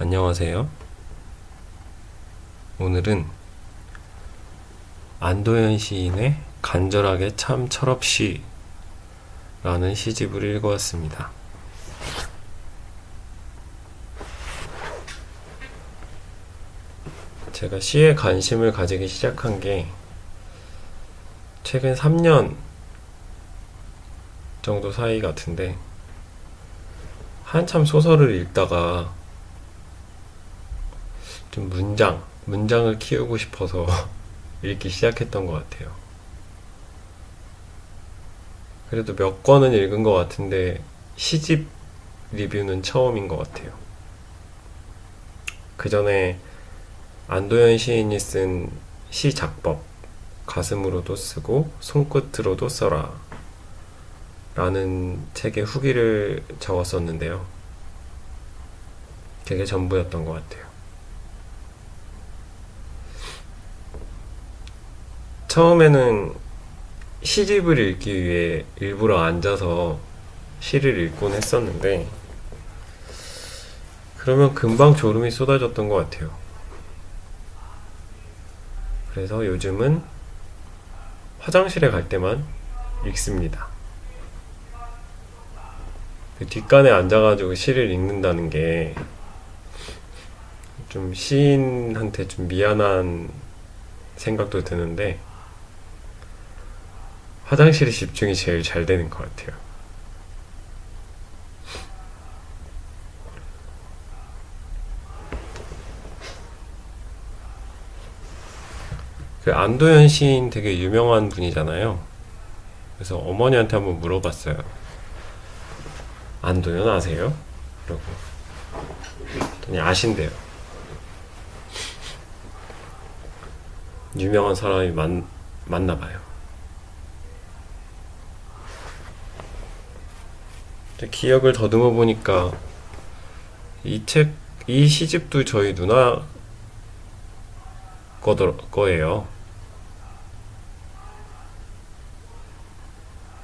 안녕하세요. 오늘은 안도현 시인의 간절하게 참 철없이 라는 시집을 읽어왔습니다. 제가 시에 관심을 가지기 시작한 게 최근 3년 정도 사이 같은데, 한참 소설을 읽다가 좀 문장을 키우고 싶어서 읽기 시작했던 것 같아요. 그래도 몇 권은 읽은 것 같은데 시집 리뷰는 처음인 것 같아요. 그 전에 안도현 시인이 쓴 시 작법, 가슴으로도 쓰고 손끝으로도 써라 라는 책의 후기를 적었었는데요. 그게 전부였던 것 같아요. 처음에는 시집을 읽기 위해 일부러 앉아서 시를 읽곤 했었는데, 그러면 금방 졸음이 쏟아졌던 것 같아요. 그래서 요즘은 화장실에 갈 때만 읽습니다. 그 뒷간에 앉아가지고 시를 읽는다는 게 좀 시인한테 좀 미안한 생각도 드는데, 화장실에 집중이 제일 잘 되는 것 같아요. 그 안도현 시인 되게 유명한 분이잖아요. 그래서 어머니한테 한번 물어봤어요. 안도현 아세요? 그러고 그랬더니 아신대요. 유명한 사람이 맞나 봐요. 기억을 더듬어 보니까 이 시집도 저희 누나 거예요.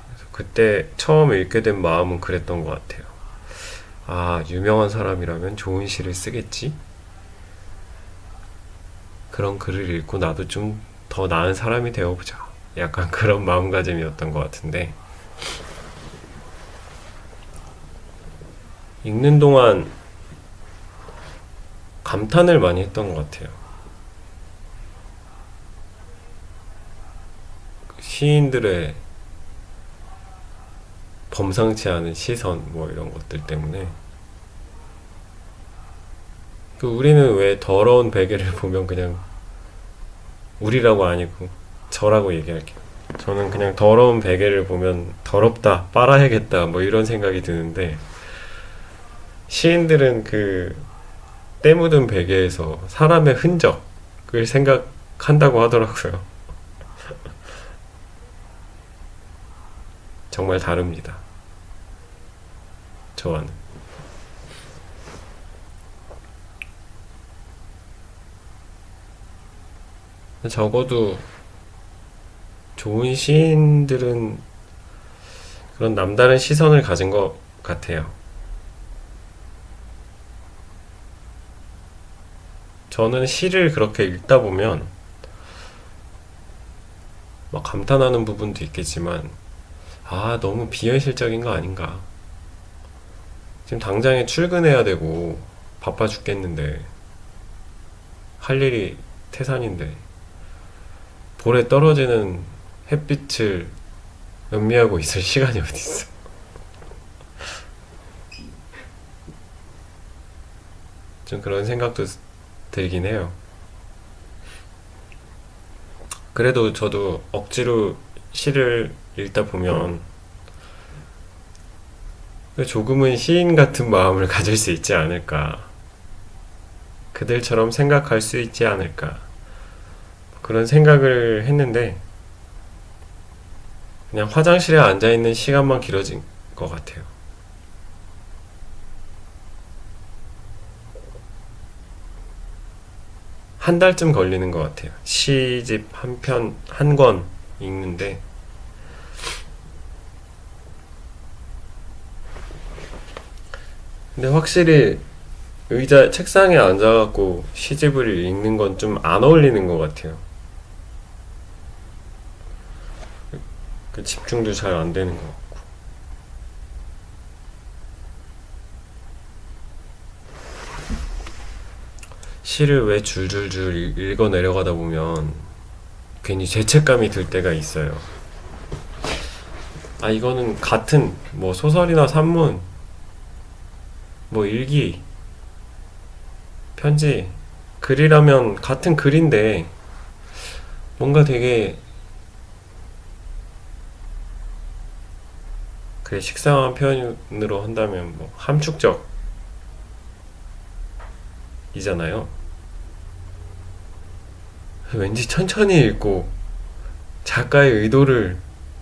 그래서 그때 처음 읽게 된 마음은 그랬던 것 같아요. 아, 유명한 사람이라면 좋은 시를 쓰겠지? 그런 글을 읽고 나도 좀 더 나은 사람이 되어보자. 약간 그런 마음가짐이었던 것 같은데, 읽는 동안 감탄을 많이 했던 것 같아요. 시인들의 범상치 않은 시선, 뭐 이런 것들 때문에. 우리는 왜 더러운 베개를 보면 그냥 우리라고 아니고 저라고 얘기할게요. 저는 그냥 더러운 베개를 보면 더럽다, 빨아야겠다, 뭐 이런 생각이 드는데, 시인들은 그 때 묻은 베개에서 사람의 흔적을 생각한다고 하더라고요. 정말 다릅니다. 저와는. 적어도 좋은 시인들은 그런 남다른 시선을 가진 것 같아요. 저는 시를 그렇게 읽다 보면 막 감탄하는 부분도 있겠지만, 아, 너무 비현실적인 거 아닌가. 지금 당장에 출근해야 되고 바빠 죽겠는데, 할 일이 태산인데, 볼에 떨어지는 햇빛을 음미하고 있을 시간이 어딨어. 좀 그런 생각도 들긴 해요. 그래도 저도 억지로 시를 읽다 보면 조금은 시인 같은 마음을 가질 수 있지 않을까. 그들처럼 생각할 수 있지 않을까. 그런 생각을 했는데, 그냥 화장실에 앉아있는 시간만 길어진 것 같아요. 한 달쯤 걸리는 것 같아요. 시집 한 권 읽는데, 근데 확실히 의자 책상에 앉아갖고 시집을 읽는 건 좀 안 어울리는 것 같아요. 그 집중도 잘 안 되는 것 같고. 시를 왜 줄줄줄 읽어 내려가다 보면 괜히 죄책감이 들 때가 있어요. 아, 이거는 같은 뭐 소설이나 산문, 뭐 일기, 편지, 글이라면 같은 글인데 뭔가 되게 그래 식상한 표현으로 한다면 뭐 함축적이잖아요. 왠지 천천히 읽고 작가의 의도를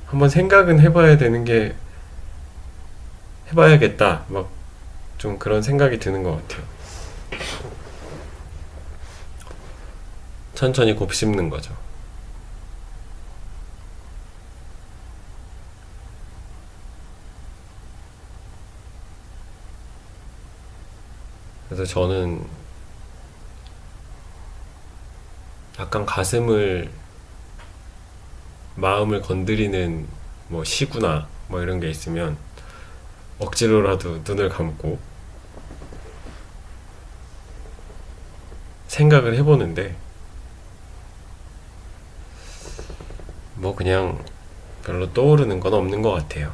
한번 생각은 해봐야 되는 게 해봐야겠다. 막 좀 그런 생각이 드는 것 같아요. 천천히 곱씹는 거죠. 그래서 저는 약간 마음을 건드리는 뭐 시구나 뭐 이런 게 있으면 억지로라도 눈을 감고 생각을 해보는데 뭐 그냥 별로 떠오르는 건 없는 것 같아요.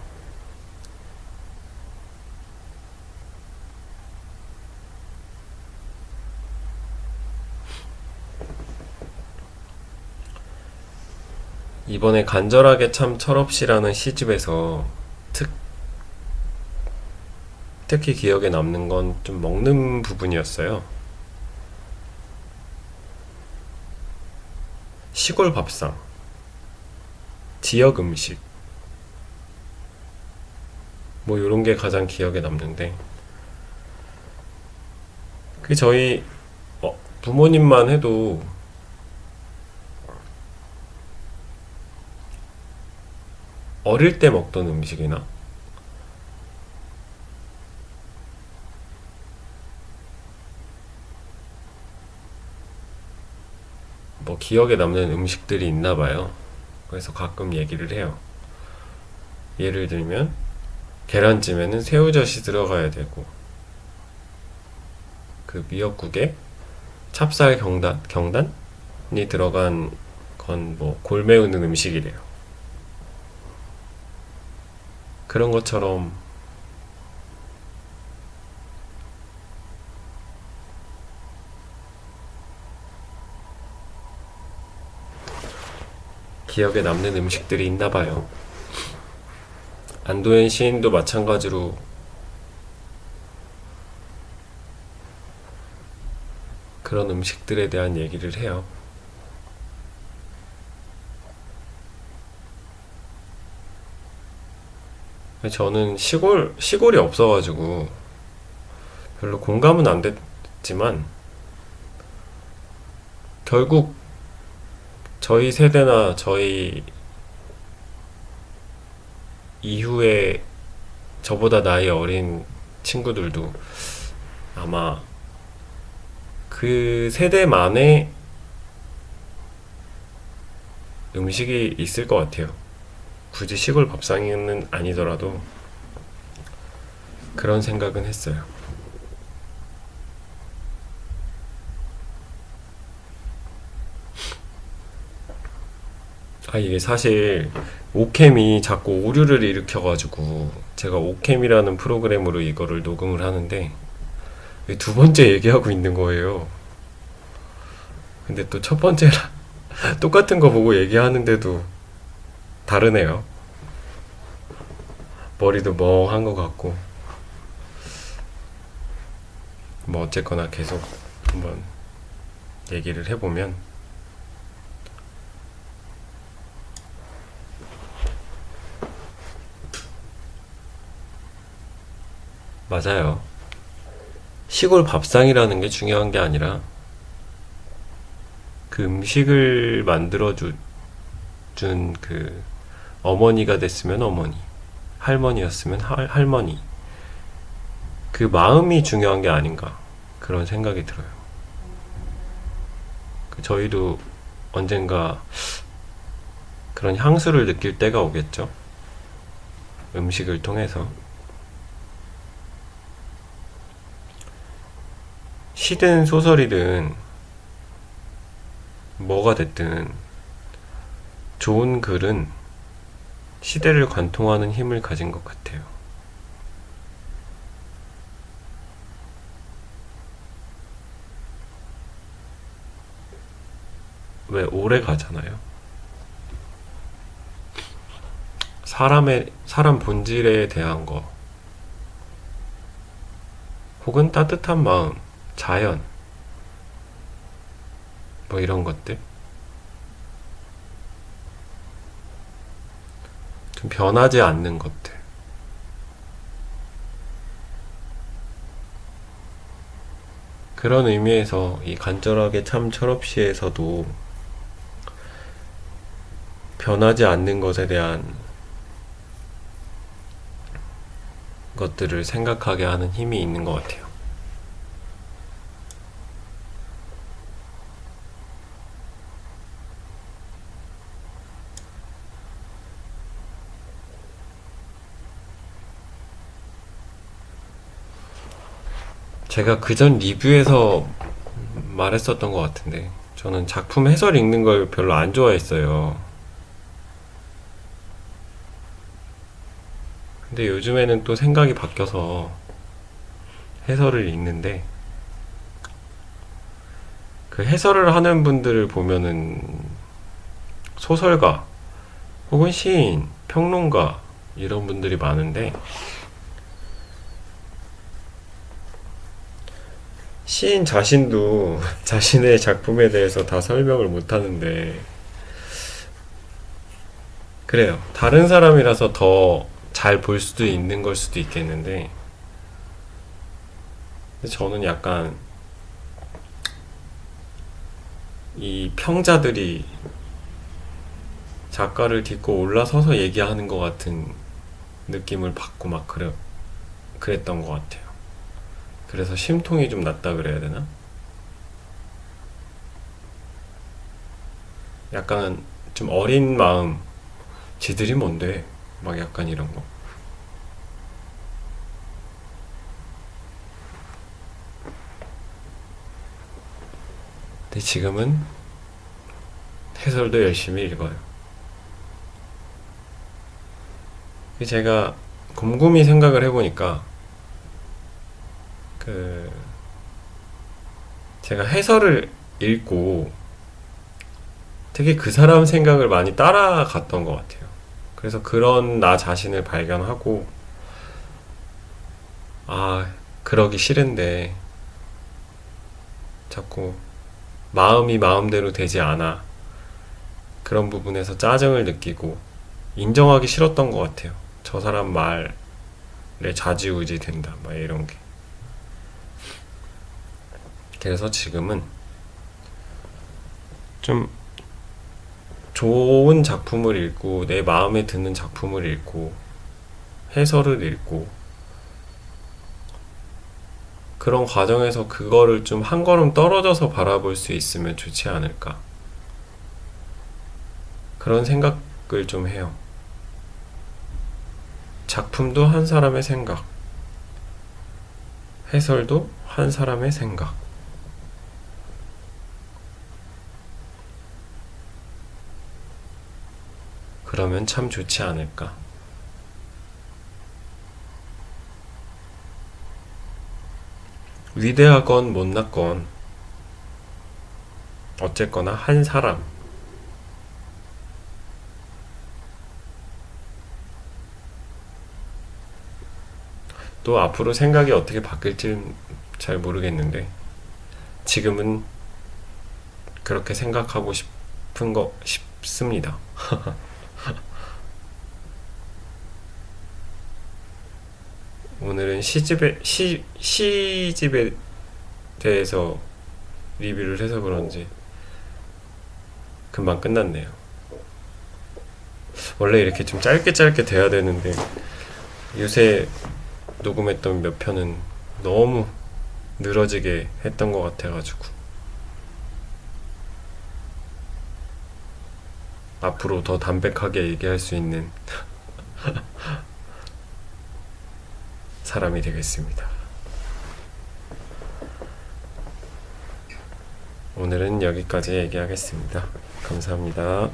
이번에 간절하게 참 철없이라는 시집에서 특히 기억에 남는 건 좀 먹는 부분이었어요. 시골 밥상, 지역 음식, 뭐 이런 게 가장 기억에 남는데, 그 저희 부모님만 해도 어릴 때 먹던 음식이나 뭐 기억에 남는 음식들이 있나 봐요. 그래서 가끔 얘기를 해요. 예를 들면 계란찜에는 새우젓이 들어가야 되고 그 미역국에 찹쌀 경단이 들어간 건 뭐 골매우는 음식이래요. 그런 것처럼 기억에 남는 음식들이 있나 봐요. 안도현 시인도 마찬가지로 그런 음식들에 대한 얘기를 해요. 저는 시골이 없어가지고 별로 공감은 안 됐지만 결국 저희 세대나 저희 이후에 저보다 나이 어린 친구들도 아마 그 세대만의 음식이 있을 것 같아요. 굳이 시골 밥상은 아니더라도 그런 생각은 했어요. 아, 이게 사실 오캠이 자꾸 오류를 일으켜가지고 제가 오캠이라는 프로그램으로 이거를 녹음을 하는데 두 번째 얘기하고 있는 거예요. 근데 또 첫 번째랑 똑같은 거 보고 얘기하는데도 다르네요. 머리도 멍한 것 같고 뭐 어쨌거나 계속 한번 얘기를 해보면 맞아요. 시골 밥상이라는 게 중요한 게 아니라 그 음식을 만들어준 그 어머니가 됐으면 어머니, 할머니였으면 할머니, 그 마음이 중요한 게 아닌가. 그 그런 생각이 들어요. 저희도 언젠가 그런 향수를 느낄 때가 오겠죠. 음식을 통해서. 시든 소설이든 뭐가 됐든 좋은 글은 시대를 관통하는 힘을 가진 것 같아요. 왜 오래 가잖아요. 사람 본질에 대한 거, 혹은 따뜻한 마음, 자연, 뭐 이런 것들. 좀 변하지 않는 것들. 그런 의미에서 이 간절하게 참 철없이에서도 변하지 않는 것에 대한 것들을 생각하게 하는 힘이 있는 것 같아요. 제가 그전 리뷰에서 말했었던 것 같은데, 저는 작품 해설 읽는 걸 별로 안 좋아했어요. 근데 요즘에는 또 생각이 바뀌어서 해설을 읽는데, 그 해설을 하는 분들을 보면은 소설가 혹은 시인, 평론가 이런 분들이 많은데, 시인 자신도 자신의 작품에 대해서 다 설명을 못 하는데, 그래요. 다른 사람이라서 더 잘 볼 수도 있는 걸 수도 있겠는데, 근데 저는 약간 이 평자들이 작가를 딛고 올라서서 얘기하는 것 같은 느낌을 받고 막 그랬던 것 같아요. 그래서 심통이 좀 났다 그래야 되나? 약간 좀 어린 마음, 지들이 뭔데? 막 약간 이런 거. 근데 지금은 해설도 열심히 읽어요. 제가 곰곰이 생각을 해보니까, 그, 제가 해설을 읽고 되게 그 사람 생각을 많이 따라갔던 것 같아요. 그래서 그런 나 자신을 발견하고, 아, 그러기 싫은데, 자꾸 마음이 마음대로 되지 않아. 그런 부분에서 짜증을 느끼고, 인정하기 싫었던 것 같아요. 저 사람 말에 좌지우지 된다, 막 이런 게. 그래서 지금은 좀 좋은 작품을 읽고, 내 마음에 드는 작품을 읽고, 해설을 읽고, 그런 과정에서 그거를 좀 한 걸음 떨어져서 바라볼 수 있으면 좋지 않을까. 그런 생각을 좀 해요. 작품도 한 사람의 생각, 해설도 한 사람의 생각. 그러면 참 좋지 않을까. 위대하건 못났건 어쨌거나 한 사람. 또 앞으로 생각이 어떻게 바뀔지는 잘 모르겠는데, 지금은 그렇게 생각하고 싶습니다. 오늘은 시집에 대해서 리뷰를 해서 그런지 금방 끝났네요. 원래 이렇게 좀 짧게 짧게 돼야 되는데, 요새 녹음했던 몇 편은 너무 늘어지게 했던 것 같아가지고 앞으로 더 담백하게 얘기할 수 있는 사람이 되겠습니다. 오늘은 여기까지 얘기하겠습니다. 감사합니다.